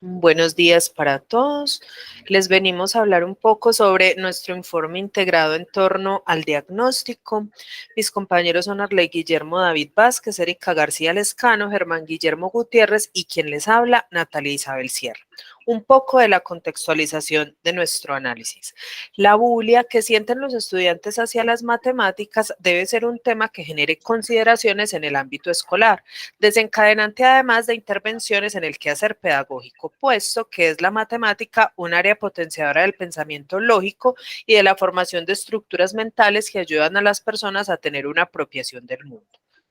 Buenos días para todos. Les venimos a hablar un poco sobre nuestro informe integrado en torno al diagnóstico. Mis compañeros son Arley Guillermo David Vázquez, Erika García Lescano, Germán Guillermo Gutiérrez y quien les habla, Natalia Isabel Sierra. Un poco de la contextualización de nuestro análisis. La bulia que sienten los estudiantes hacia las matemáticas debe ser un tema que genere consideraciones en el ámbito escolar, desencadenante además de intervenciones en el quehacer pedagógico, puesto que es la matemática un área potenciadora del pensamiento lógico y de la formación de estructuras mentales que ayudan a las personas a tener una apropiación del mundo.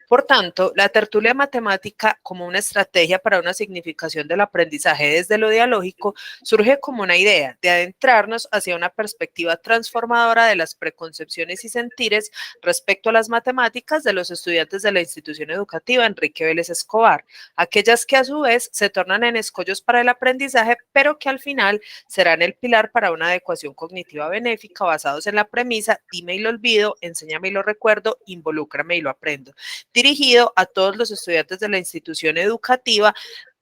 Por tanto, la tertulia matemática como una estrategia para una significación del aprendizaje desde lo dialógico surge como una idea de adentrarnos hacia una perspectiva transformadora de las preconcepciones y sentires respecto a las matemáticas de los estudiantes de la institución educativa Enrique Vélez Escobar, aquellas que a su vez se tornan en escollos para el aprendizaje, pero que al final serán el pilar para una adecuación cognitiva benéfica basados en la premisa dime y lo olvido, enséñame y lo recuerdo, involúcrame y lo aprendo, dirigido a todos los estudiantes de la institución educativa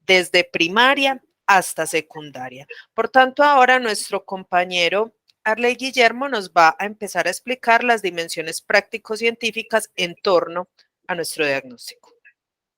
desde primaria hasta secundaria. Por tanto, ahora nuestro compañero Arley Guillermo nos va a empezar a explicar las dimensiones práctico-científicas en torno a nuestro diagnóstico.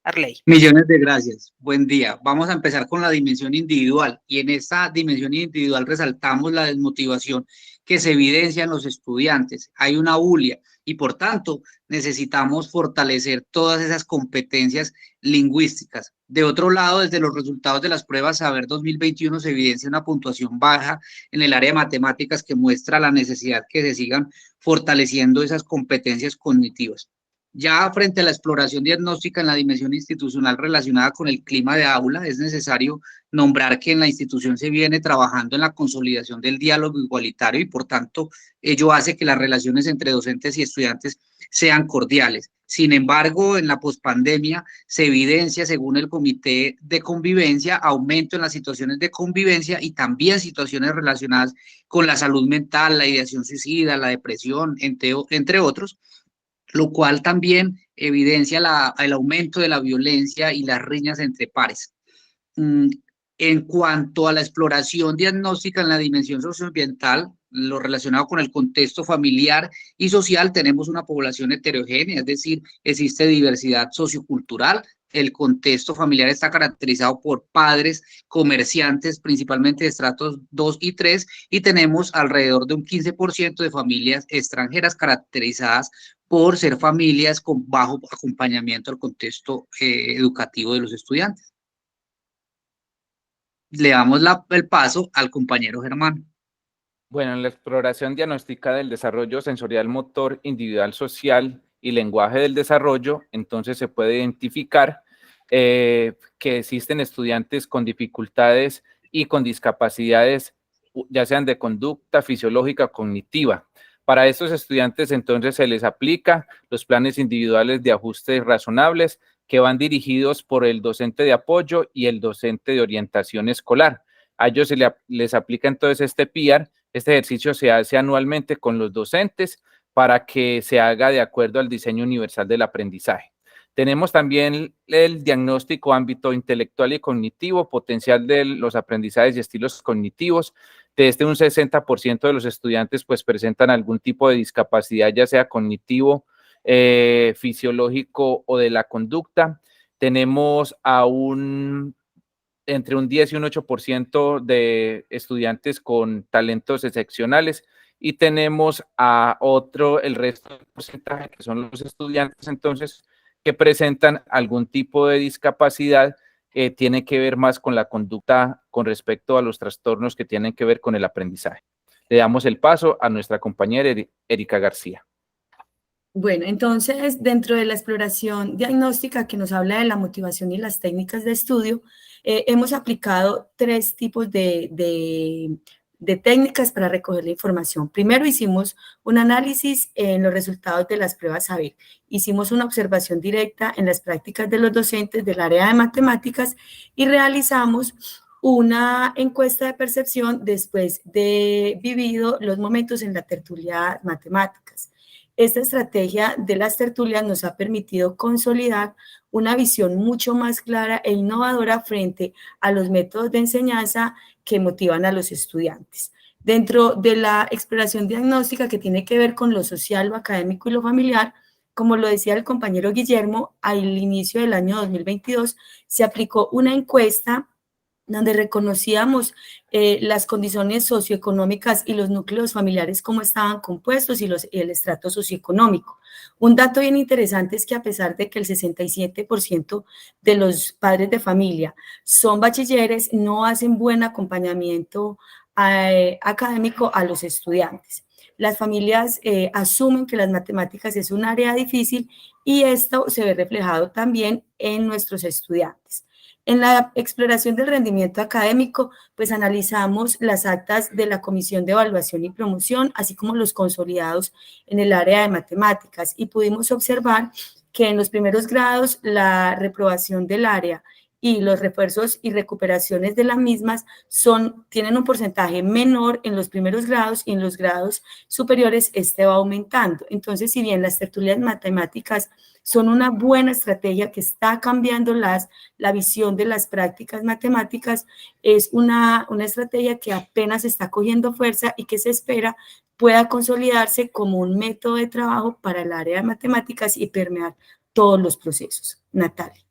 Arley. Millones de gracias. Buen día. Vamos a empezar con la dimensión individual y en esta dimensión individual resaltamos la desmotivación que se evidencia en los estudiantes. Hay una bulia y por tanto necesitamos fortalecer todas esas competencias lingüísticas. De otro lado, desde los resultados de las pruebas Saber 2021 se evidencia una puntuación baja en el área de matemáticas que muestra la necesidad que se sigan fortaleciendo esas competencias cognitivas. Ya frente a la exploración diagnóstica en la dimensión institucional relacionada con el clima de aula, es necesario nombrar que en la institución se viene trabajando en la consolidación del diálogo igualitario y por tanto ello hace que las relaciones entre docentes y estudiantes sean cordiales. Sin embargo, en la pospandemia se evidencia, según el Comité de Convivencia, aumento en las situaciones de convivencia y también situaciones relacionadas con la salud mental, la ideación suicida, la depresión, entre otros, lo cual también evidencia el aumento de la violencia y las riñas entre pares. En cuanto a la exploración diagnóstica en la dimensión socioambiental, lo relacionado con el contexto familiar y social, tenemos una población heterogénea, es decir, existe diversidad sociocultural. El contexto familiar está caracterizado por padres, comerciantes, principalmente de estratos 2 y 3, y tenemos alrededor de un 15% de familias extranjeras caracterizadas por ser familias con bajo acompañamiento al contexto educativo de los estudiantes. Le damos el paso al compañero Germán. Bueno, en la exploración diagnóstica del desarrollo sensorial motor individual social y lenguaje del desarrollo, entonces se puede identificar que existen estudiantes con dificultades y con discapacidades, ya sean de conducta fisiológica o cognitiva. Para estos estudiantes entonces se les aplica los planes individuales de ajustes razonables que van dirigidos por el docente de apoyo y el docente de orientación escolar. A ellos les aplica entonces este PIAR. Este ejercicio se hace anualmente con los docentes para que se haga de acuerdo al diseño universal del aprendizaje. Tenemos también el diagnóstico ámbito intelectual y cognitivo, potencial de los aprendizajes y estilos cognitivos. Desde un 60% de los estudiantes pues presentan algún tipo de discapacidad, ya sea cognitivo, fisiológico o de la conducta. Tenemos entre un 10 y un 8% de estudiantes con talentos excepcionales y tenemos el resto del porcentaje que son los estudiantes entonces que presentan algún tipo de discapacidad que tiene que ver más con la conducta con respecto a los trastornos que tienen que ver con el aprendizaje. Le damos el paso a nuestra compañera Erika García. Bueno, entonces, dentro de la exploración diagnóstica que nos habla de la motivación y las técnicas de estudio, hemos aplicado tres tipos de técnicas para recoger la información. Primero hicimos un análisis en los resultados de las pruebas Saber. Hicimos una observación directa en las prácticas de los docentes del área de matemáticas y realizamos una encuesta de percepción después de vivido los momentos en la tertulia matemáticas. Esta estrategia de las tertulias nos ha permitido consolidar una visión mucho más clara e innovadora frente a los métodos de enseñanza que motivan a los estudiantes. Dentro de la exploración diagnóstica que tiene que ver con lo social, lo académico y lo familiar, como lo decía el compañero Guillermo, al inicio del año 2022 se aplicó una encuesta donde reconocíamos las condiciones socioeconómicas y los núcleos familiares, cómo estaban compuestos y el estrato socioeconómico. Un dato bien interesante es que a pesar de que el 67% de los padres de familia son bachilleres, no hacen buen acompañamiento académico a los estudiantes. Las familias asumen que las matemáticas es un área difícil y esto se ve reflejado también en nuestros estudiantes. En la exploración del rendimiento académico, pues analizamos las actas de la Comisión de Evaluación y Promoción, así como los consolidados en el área de matemáticas, y pudimos observar que en los primeros grados la reprobación del área y los refuerzos y recuperaciones de las mismas tienen un porcentaje menor en los primeros grados y en los grados superiores este va aumentando. Entonces, si bien las tertulias matemáticas son una buena estrategia que está cambiando la visión de las prácticas matemáticas, es una estrategia que apenas está cogiendo fuerza y que se espera pueda consolidarse como un método de trabajo para el área de matemáticas y permear todos los procesos. Natalia.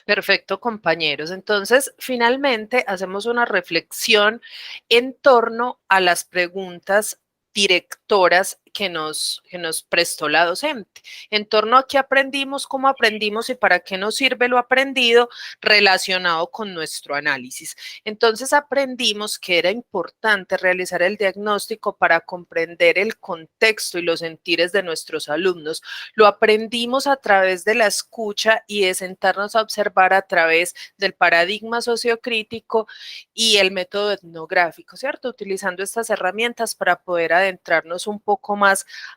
Perfecto, compañeros. Entonces, finalmente hacemos una reflexión en torno a las preguntas directoras que nos prestó la docente, en torno a qué aprendimos, cómo aprendimos y para qué nos sirve lo aprendido relacionado con nuestro análisis. Entonces aprendimos que era importante realizar el diagnóstico para comprender el contexto y los sentires de nuestros alumnos. Lo aprendimos a través de la escucha y de sentarnos a observar a través del paradigma sociocrítico y el método etnográfico, ¿cierto? Utilizando estas herramientas para poder adentrarnos un poco más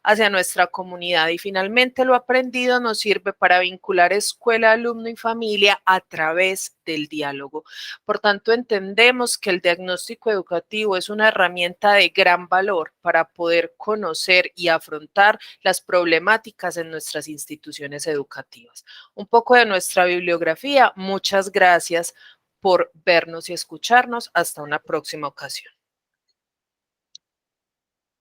hacia nuestra comunidad y finalmente lo aprendido nos sirve para vincular escuela, alumno y familia a través del diálogo. Por tanto, entendemos que el diagnóstico educativo es una herramienta de gran valor para poder conocer y afrontar las problemáticas en nuestras instituciones educativas. Un poco de nuestra bibliografía. Muchas gracias por vernos y escucharnos. Hasta una próxima ocasión.